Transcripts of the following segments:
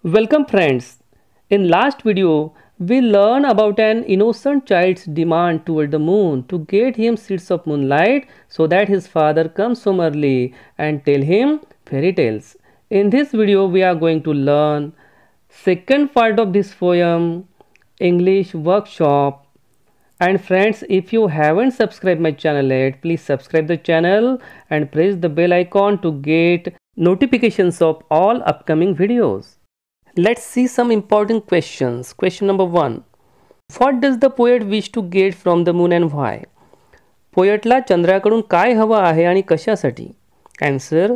Welcome friends. In last video, we learned about an innocent child's demand toward the moon to get him seeds of moonlight so that his father comes home early and tell him fairy tales. In this video, we are going to learn second part of this poem, English workshop. And friends, if you haven't subscribed my channel yet, please subscribe the channel and press the bell icon to get notifications of all upcoming videos. Let's see some important questions. Question number 1. What does the poet wish to get from the moon and why? पोएटला चंद्राकडून काय हवं आहे आणि कशासाठी? Answer.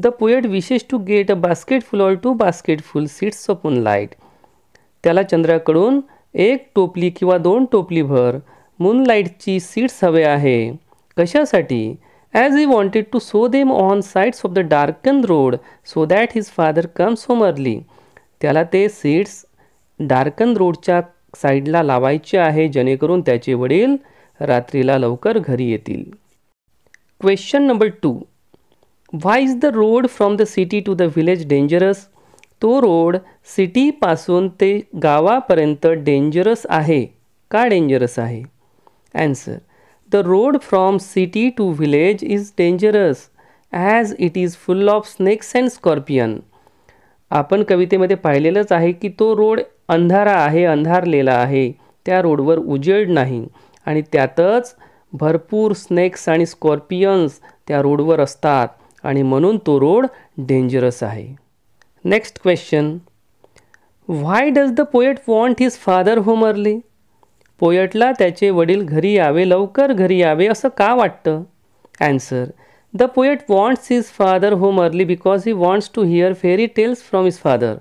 The poet wishes to get a basketful or two basketful seeds of moonlight. त्याला चंद्राकडून एक टोपली किंवा दोन टोपलीभर मूनलाईटची सीड्स हवे आहे. कशासाठी? As he wanted to sow them on sides of the darkened road so that his father comes home early. त्याला ते सीड्स डार्कन रोडच्या साईडला लावायचे आहे जेणेकरून त्याचे वडील रात्रीला लवकर घरी येतील. Question number 2. Why is the road from the city to the village dangerous? तो रोड सिटीपासून ते गावापर्यंत डेंजरस आहे. का डेंजरस आहे? Answer. The road from city to village is dangerous as it is full of snakes and scorpion. आपण कवितेमध्ये पाहिलेलंच आहे की तो रोड अंधारा आहे, अंधारलेला आहे. त्या रोडवर उजेड नाही आणि त्यातच भरपूर स्नेक्स आणि स्कॉर्पियन्स त्या रोडवर असतात आणि म्हणून तो रोड डेंजरस आहे. Next question. Why does the poet want his father home early? पोएटला त्याचे वडील घरी यावे, लवकर घरी यावे असं का वाटतं? Answer. The poet wants his father home early because he wants to hear fairy tales from his father.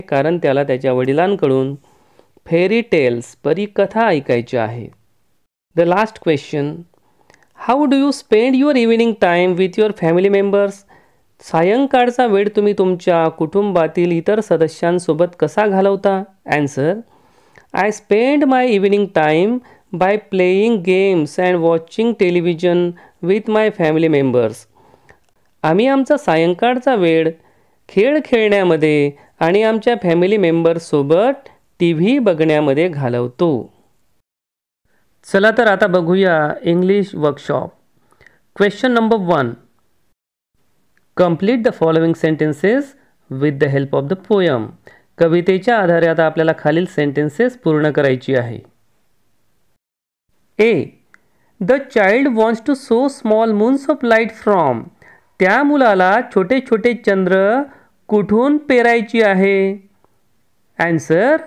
कारण त्याला त्याच्या वडिलांकडून फेरी टेल्स परीकथा ऐकायच्या आहे. The last question. How do you spend your evening time with your family members? सायंकाळचा वेळ तुम्ही तुमच्या कुटुंबातील इतर सदस्यांसोबत कसा घालवता? Answer. I spend my evening time by playing games and watching television with my family members. आम्ही आमचा सायंकाळचा वेळ खेळ खेळण्यामध्ये आणि आमच्या फॅमिली मेंबर्ससोबत टी व्ही बघण्यामध्ये घालवतो. चला तर आता बघूया English workshop. Question number 1. Complete the following sentences with the help of the poem. कवितेच्या आधारे आता आपल्याला खालील सेंटेन्सेस पूर्ण करायची आहे. A. The child wants to sow small moons of light from. त्या मुलाला छोटे छोटे चंद्र कुठून पेरायची आहे? Answer.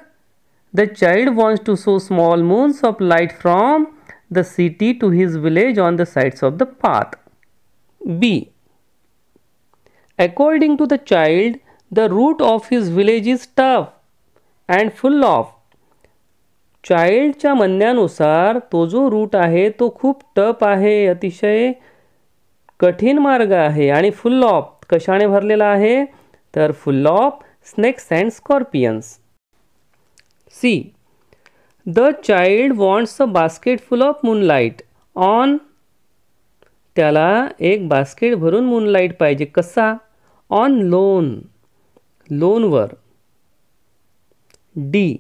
The child wants to sow small moons of light from the city to his village on the sides of the path. B. According to the child, the route of his village is tough and full of. चाइल्डच्या म्हणण्यानुसार तो जो route आहे तो खूप tough आहे, अतिशय कठीण मार्ग आहे आणि फुल ऑफ कशाने भरलेला आहे? तर full of snakes and scorpions. C. The child wants a basket full of moonlight on. त्याला एक बास्केट भरून मूनलाईट पाहिजे. कसा? ऑन लोन, लोनवर. D.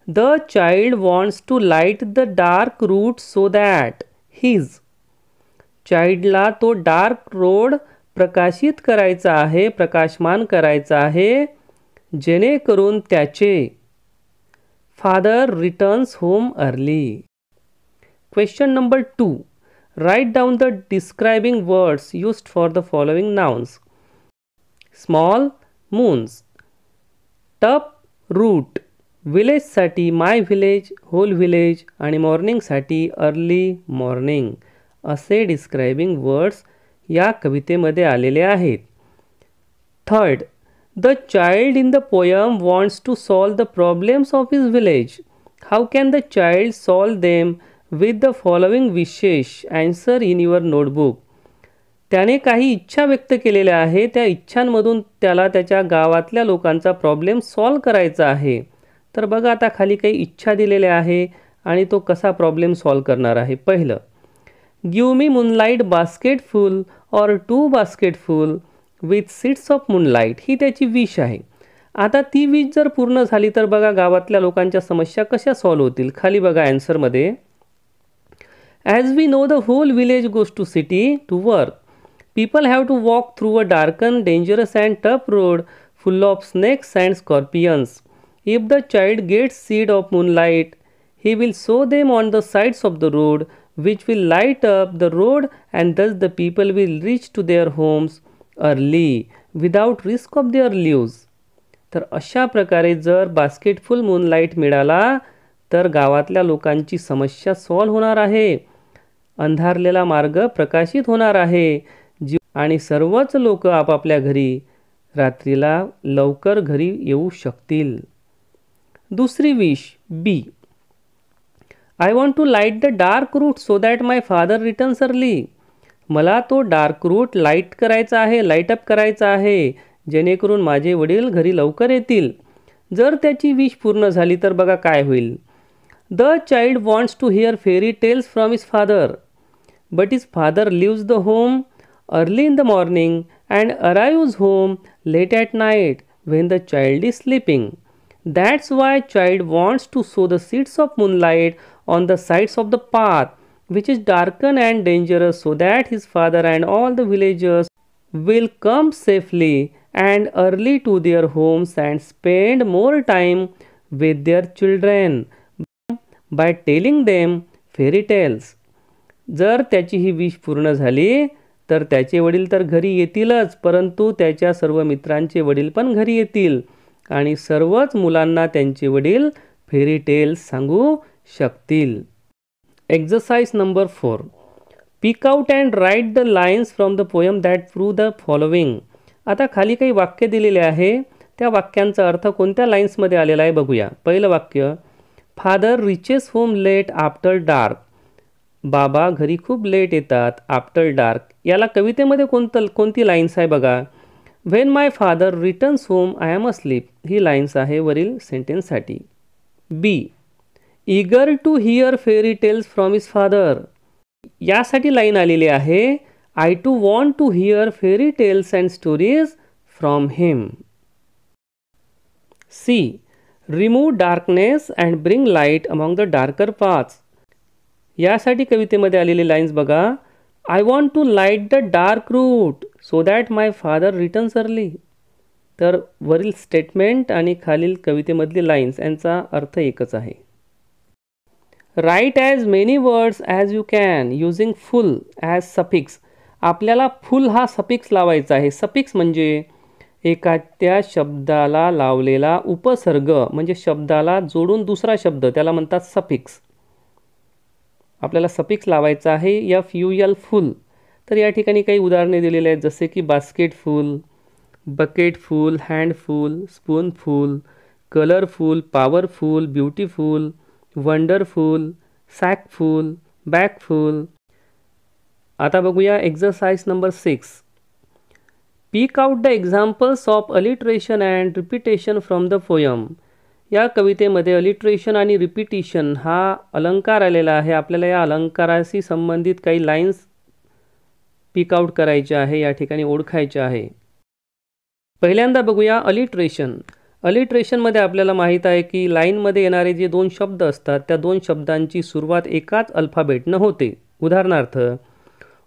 The child wants to light the dark route so that his. चाइल्डला तो dark road प्रकाशित करायचा आहे, प्रकाशमान करायचा आहे जेणेकरून त्याचे father returns home early. Question number 2. Write down the describing words used for the following nouns. Small moons, tough route, विलेजसाठी माय विलेज, होल विलेज आणि मॉर्निंगसाठी अर्ली मॉर्निंग असे डिस्क्रायबिंग वर्ड्स या कवितेमध्ये आलेले आहेत. Third. The child in the poem wants to solve the problems of his village. How can the child solve them with the following wishes? Answer in your notebook. त्याने काही इच्छा व्यक्त केलेल्या आहे, त्या इच्छांमधून त्याला त्याच्या गावातल्या लोकांचा प्रॉब्लेम सॉल्व करायचा आहे. तर बघा आता खाली काही इच्छा दिलेल्या आहे आणि तो कसा प्रॉब्लेम सॉल्व करणार आहे. पहिलं, give me moonlight basket full or two basket full with seeds of moonlight. ही त्याची विश आहे. आता ती वीज जर पूर्ण झाली तर बघा गावातल्या लोकांच्या समस्या कशा सॉल्व्ह होतील. खाली बघा आन्सरमध्ये, as we know the whole village goes to city to work. People have to walk through a darkened, dangerous and tough road full of snakes and scorpions. If the child gets seed of moonlight, he will sow them on the sides of the road, which will light up the road, and thus the people will reach to their homes early without risk of their lives. तर अशा प्रकारे जर बास्केटफुल moonlight मिळाला तर गावातल्या लोकांची समस्या solve होणार आहे, अंधारलेला मार्ग प्रकाशित होणार आहे आणि सर्वच लोक आपापल्या घरी रात्रीला लवकर घरी येऊ शकतील. दुसरी wish B, I want to light the dark route so that my father returns early. मला तो डार्क रूट लाईट करायचा आहे, लाईटअप करायचा आहे, जेणेकरून माझे वडील घरी लवकर येतील. जर त्याची विश पूर्ण झाली तर बघा काय होईल. The child wants to hear fairy tales from his father, but his father leaves the home early in the morning and arrives home late at night when the child is sleeping. That's why child wants to sow the seeds of moonlight on the sides of the path which is darkened and dangerous, so that his father and all the villagers will come safely and early to their homes and spend more time with their children by telling them fairy tales. जर त्याची ही wish पूर्ण झाली तर त्याचे वडील तर घरी येतीलच, परंतु त्याच्या सर्व मित्रांचे वडील पण घरी येतील आणि सर्वच मुलांना त्यांचे वडील फेरी टेल्स सांगू शकतील. Exercise number 4, pick out and write the lines from the poem that prove the following. आता खाली काही वाक्य दिलेले आहे, त्या वाक्यांचा अर्थ कोणत्या लाईन्समध्ये आलेला आहे बघूया. पहिलं वाक्य, father reaches home late after dark. बाबा घरी खूप लेट येतात आफ्टर डार्क. याला कवितेमध्ये कोणती लाईन्स आहे बघा. When my father returns home I am asleep. ही लाईन्स आहे वरील सेंटेन्ससाठी. B, eager to hear fairy tales from his father. यासाठी लाईन आलेली आहे, I too want to hear fairy tales and stories from him. C, remove darkness and bring light among the darker paths. यासाठी कवितेमध्ये आलेली lines बघा, I want to light the dark route so that my father returns early. तर वरील statement आणि खालील कवितेमधली lines यांचा अर्थ एकच आहे. Write as many words as you can using full as suffix. आपल्याला फुल हा सफिक्स लावायचा आहे. सफिक्स म्हणजे एखाद्या शब्दाला लावलेला उपसर्ग, म्हणजे शब्दाला जोडून दुसरा शब्द, त्याला म्हणतात सफिक्स. आपल्याला सफिक्स लावायचा आहे FUL फुल. तर या ठिकाणी काही उदाहरणे दिलेली आहेत, जसे की basketful, bucketful, handful, spoonful, colourful, powerful, beautiful, wonderful, sackful, bagful. आता बघूया exercise number 6. Pick out the examples of alliteration and repetition from the poem. या कवितेमध्ये अलिट्रेशन आणि रिपिटिशन हा अलंकार आलेला आहे. आपल्याला या अलंकाराशी संबंधित काही लाईन्स पिक आउट करायच्या आहे, या ठिकाणी ओळखायच्या आहे. पहिल्यांदा बघूया अलिट्रेशन. अलिट्रेशनमध्ये आपल्याला माहीत आहे की लाईनमध्ये येणारे जे 2 शब्द असतात त्या 2 शब्दांची सुरुवात एकाच अल्फाबेटनं होते. उदाहरणार्थ,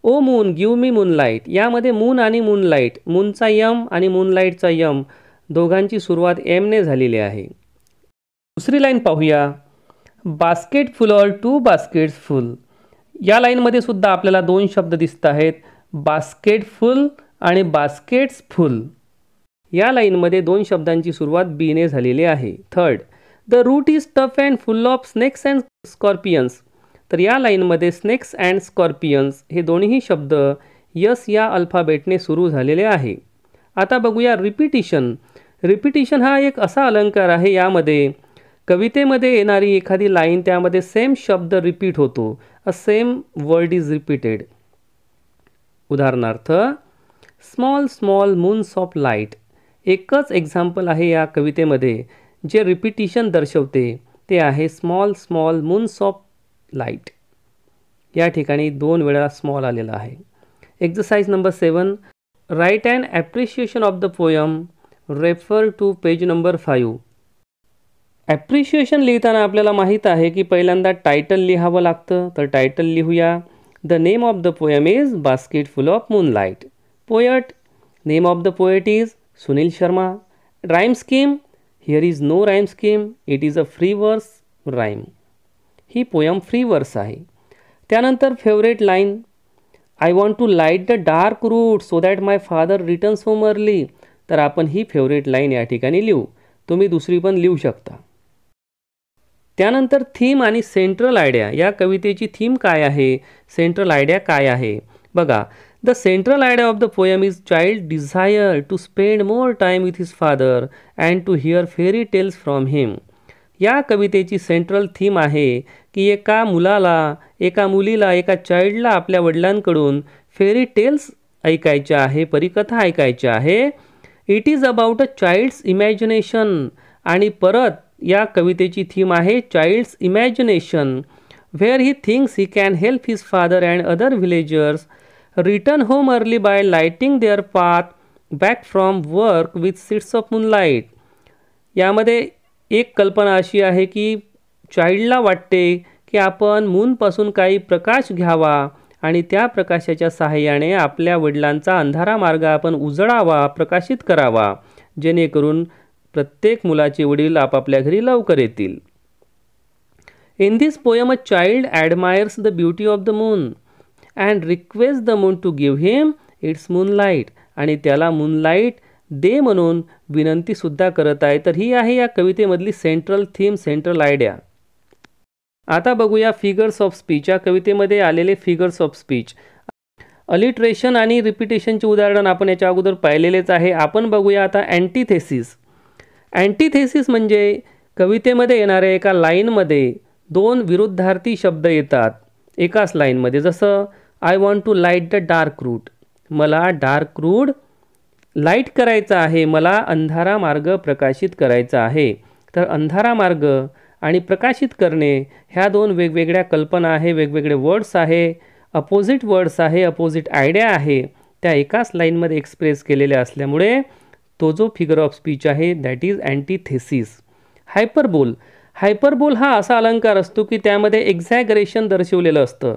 O moon give me moonlight. यामध्ये मून आणि मूनलाईट, मूनचा यम आणि मूनलाईटचा यम दोघांची सुरुवात एमने झालेली आहे. दुसरी लाईन पाहूया, बास्केट फुल ऑर 2 बास्केट्स फुल. या लाईनमध्ये सुद्धा आपल्याला 2 शब्द दिसत आहेत, बास्केट फुल आणि बास्केट्स फुल. या लाईनमध्ये 2 शब्दांची सुरुवात बीने झालेली आहे. Third, the route is tough and full of snakes and scorpions. तर या लाईनमध्ये स्नेक्स अँड स्कॉर्पियन्स हे दोन्ही शब्द यस या अल्फाबेटने सुरू झालेले आहे. आता बघूया रिपिटिशन. रिपिटिशन हा एक असा अलंकार आहे, यामध्ये कवितेमध्ये येणारी एखादी लाईन त्यामध्ये सेम शब्द रिपीट होतो. A same word is repeated. उदाहरणार्थ, small small moons of light. एकच एक्झाम्पल आहे या कवितेमध्ये जे रिपिटिशन दर्शवते, ते आहे small small moons of light. या ठिकाणी 2 वेळा स्मॉल आलेला आहे. Exercise number 7. Write and appreciation of the poem refer to page number 5. Appreciation लिहिताना आपल्याला माहीत आहे की पहिल्यांदा टायटल लिहावं लागतं. तर टायटल लिहूया. The name of the poem is basket full of moonlight. Poet, name of the poet is Sunil Sharma. Rhyme scheme, here is no rhyme scheme, it is a free verse rhyme. ही poem free verse आहे. त्यानंतर favourite line, I want to light the dark route so that my father returns home early. तर आपण ही favourite line या ठिकाणी लिहू. तुम्ही दुसरी पण लिहू शकता. त्यानंतर थीम आणि सेंट्रल आयडिया. या कवितेची थीम काय आहे, सेंट्रल आयडिया काय आहे बघा. The central idea of the poem is child desire to spend more time with his father and to hear fairy tales from him. या कवितेची सेंट्रल थीम आहे की एका मुलाला, एका मुलीला, एका चाइल्डला आपल्या वडिलांकडून फेरी टेल्स ऐकायच्या आहे, परीकथा ऐकायच्या आहे. It is about a child's imagination. आणि परत या कवितेची थीम आहे child's imagination, where he thinks he can help his father and other villagers return home early by lighting their path back from work with seeds of moonlight. यामध्ये एक कल्पना अशी आहे की चाइल्डला वाटते की आपण मूनपासून काही प्रकाश घ्यावा आणि त्या प्रकाशाच्या सहाय्याने आपल्या वडिलांचा अंधारा मार्ग आपण उजळावा, प्रकाशित करावा, जेणेकरून प्रत्येक मुलाचे वडील आपापल्या घरी लवकर येतील. In this poem a child admires the beauty of the moon and request the moon to give him its moonlight. आणि त्याला मूनलाईट दे म्हणून विनंतीसुद्धा करत आहे. तर ही आहे या कवितेमधली सेंट्रल थीम, सेंट्रल आयडिया. आता बघूया फिगर्स ऑफ स्पीच. या कवितेमध्ये आलेले फिगर्स ऑफ स्पीच. अलिट्रेशन आणि रिपिटेशनचे उदाहरण आपण याच्या अगोदर पाहिलेलेच आहे. आपण बघूया आता अँटीथेसिस. अँटीथेसिस म्हणजे कवितेमध्ये येणाऱ्या एका लाईनमध्ये दोन विरुद्धार्थी शब्द येतात एकाच लाईनमध्ये. जसं I want to light the dark route, मला डार्क रूट लाईट करायचा आहे, मला अंधारा मार्ग प्रकाशित करायचा आहे. तर अंधारा मार्ग आणि प्रकाशित करणे ह्या दोन वेगवेगळ्या कल्पना आहे, वेगवेगळे वर्ड्स आहे, अपोजिट वर्ड्स आहे, अपोजिट आयडिया आहे, त्या एकाच लाईनमध्ये एक्सप्रेस केलेल्या असल्यामुळे तो जो फिगर ऑफ स्पीच आहे दॅट इज अँटीथेसिस. हायपरबोल. हायपरबोल हा असा अलंकार असतो की त्यामध्ये एक्झॅगरेशन दर्शवलेलं असतं.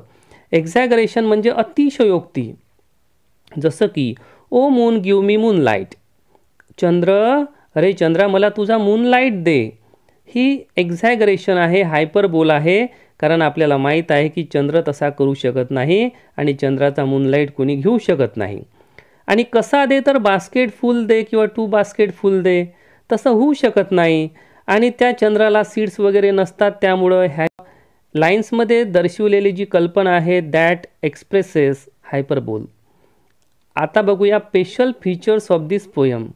एक्झॅगरेशन म्हणजे अतिशयोक्ती. जसं की O moon give me moonlight, चंद्र, अरे चंद्रा मला तुझा मूनलाईट दे. ही एक्झॅगरेशन आहे, हायपरबोल आहे. कारण आपल्याला माहीत आहे की चंद्र तसा करू शकत नाही आणि चंद्राचा मूनलाईट कोणी घेऊ शकत नाही. आणि कसा दे, तर बास्केट फुल दे किंवा 2 बास्केट फुल दे, तसं होऊ शकत नाही. आणि त्या चंद्राला सीड्स वगैरे नसतात. त्यामुळं ह्या लाईन्समध्ये दर्शवलेली जी कल्पना आहे दॅट एक्सप्रेसेस हायपरबोल. आता बघूया special features of this poem.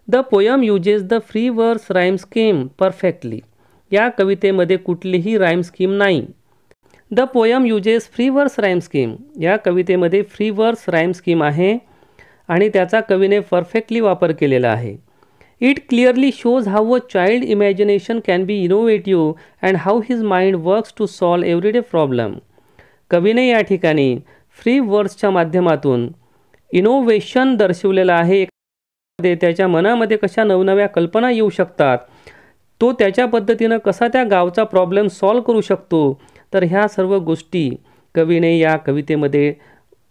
The poem uses the free verse rhyme scheme perfectly. या कवितेमध्ये कुठलीही राईम स्कीम नाही. The poem uses free verse rhyme scheme. या कवितेमध्ये फ्री वर्स राईम स्कीम आहे आणि त्याचा कवीने परफेक्टली वापर केलेला आहे. It clearly shows how a child imagination can be innovative and how his mind works to solve everyday problem. कवीने या ठिकाणी फ्री वर्ड्सच्या माध्यमातून इनोव्हेशन दर्शवलेलं आहे. त्याच्या मनामध्ये कशा नवनव्या कल्पना येऊ शकतात, तो त्याच्या पद्धतीनं कसा त्या गावचा प्रॉब्लेम सॉल्व करू शकतो. तर ह्या सर्व गोष्टी कवीने या कवितेमध्ये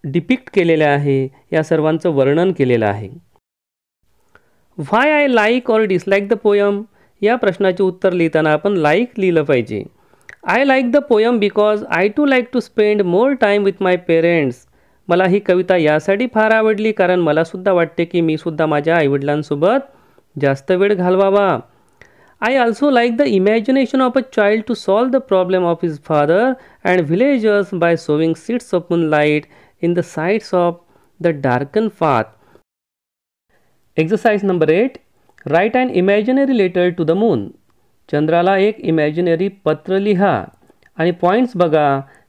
डिपिक्ट केलेल्या आहे, या सर्वांचं वर्णन केलेलं आहे. Why I like or dislike the poem. या प्रश्नाचे उत्तर लिहिताना आपण लाईक लिहिलं पाहिजे. I like the poem because I too like to spend more time with my parents. मला ही कविता यासाठी फार आवडली कारण मलासुद्धा वाटते की मी सुद्धा माझ्या आईवडिलांसोबत जास्त वेळ घालवावा. I also like the imagination of a child to solve the problem of his father and villagers by sowing seeds of moonlight in the sides of the darkened path. Exercise number 8. Write an imaginary letter to the moon. चंद्राला एक imaginary पत्र लिहा आणि points बघा.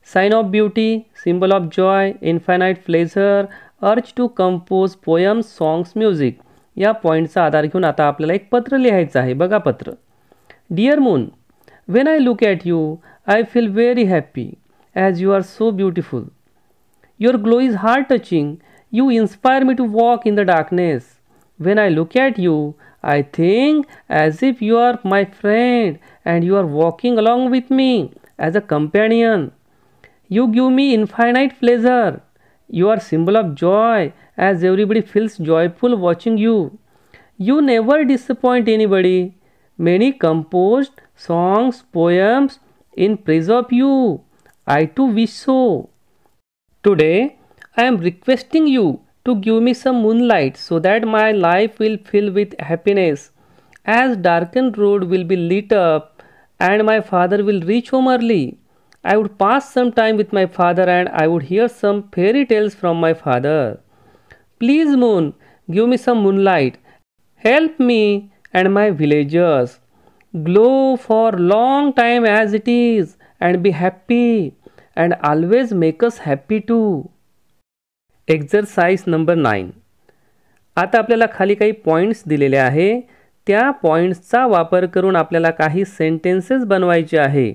Sign of beauty, symbol of joy, infinite pleasure, urge to compose poems, songs, music. या पॉईंटचा आधार घेऊन आता आपल्याला एक पत्र लिहायचं आहे. बघा पत्र. Dear moon, when I look at you I feel very happy as you are so beautiful. Your glow is heart touching. You inspire me to walk in the darkness. When I look at you, I think as if you are my friend and you are walking along with me as a companion. You give me infinite pleasure. You are symbol of joy as everybody feels joyful watching you. You never disappoint anybody. Many composed songs, poems in praise of you. I too wish so. Today, I am requesting you to give me some moonlight so that my life will fill with happiness. As darkened road will be lit up and my father will reach home early. I would pass some time with my father and I would hear some fairy tales from my father. Please, moon, give me some moonlight. Help me and my villagers. Glow for long time as it is and be happy and always make us happy too. Exercise number 9. आता आपल्याला खाली काही points दिलेले आहे. त्या पॉईंट्सचा वापर करून आपल्याला काही सेंटेन्सेस बनवायचे आहे.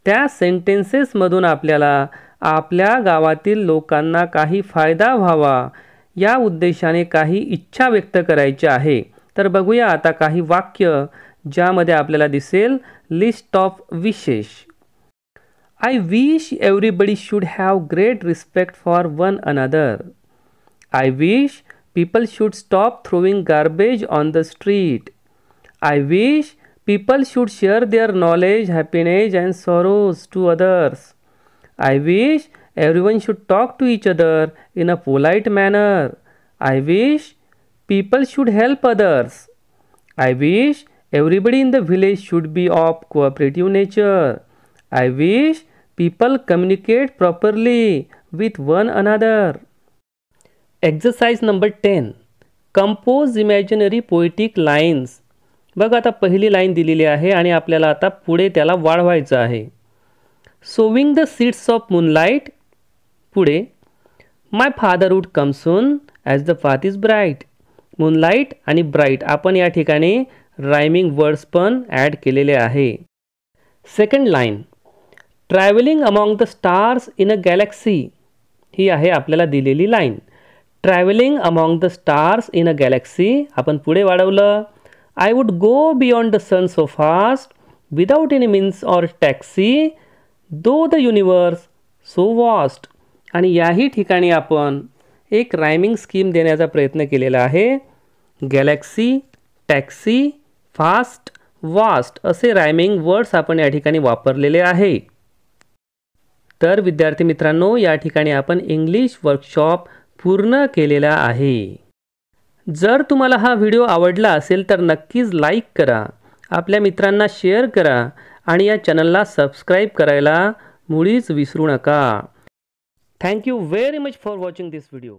त्या सेंटेन्सेसमधून आपल्याला आपल्या गावातील लोकांना काही फायदा व्हावा या उद्देशाने काही इच्छा व्यक्त करायची आहे. तर बघूया आता काही वाक्य ज्यामध्ये आपल्याला दिसेल लिस्ट ऑफ विशेष. I wish everybody should have great respect for one another. I wish people should stop throwing garbage on the street. I wish people should share their knowledge, happiness and sorrows to others. I wish everyone should talk to each other in a polite manner. I wish people should help others. I wish everybody in the village should be of cooperative nature. I wish people communicate properly with one another. Exercise number 10. Compose imaginary poetic lines. बघा आता पहिली line दिलेली आहे आणि आपल्याला आता पुढे त्याला वाढवायचं आहे. Sowing the seeds of moonlight. पुढे My father would come soon as the path is bright. Moonlight आणि bright आपण या ठिकाणी रायमिंग वर्ड्स पण ॲड केलेले आहे. Second line. Travelling among the stars in a galaxy. ही आहे आपल्याला दिलेली line. Travelling among the stars in a galaxy आपण पुढे वाढवलं. I would go beyond the sun so fast without any means or taxi though the universe so vast. आणि याही ठिकाणी आपण एक रायमिंग स्कीम देण्याचा प्रयत्न केलेला आहे. गॅलेक्सी, टॅक्सी, फास्ट, वास्ट असे रायमिंग वर्ड्स आपण या ठिकाणी वापरलेले आहे. तर विद्यार्थी मित्रांनो, या ठिकाणी आपण इंग्लिश वर्कशॉप पूर्ण केलेला आहे. जर तुम्हाला हा व्हिडिओ आवडला असेल तर नक्कीच लाईक करा, आपल्या मित्रांना शेअर करा आणि या चॅनलला सबस्क्राईब करायला मुळीच विसरू नका. Thank you very much for watching this video.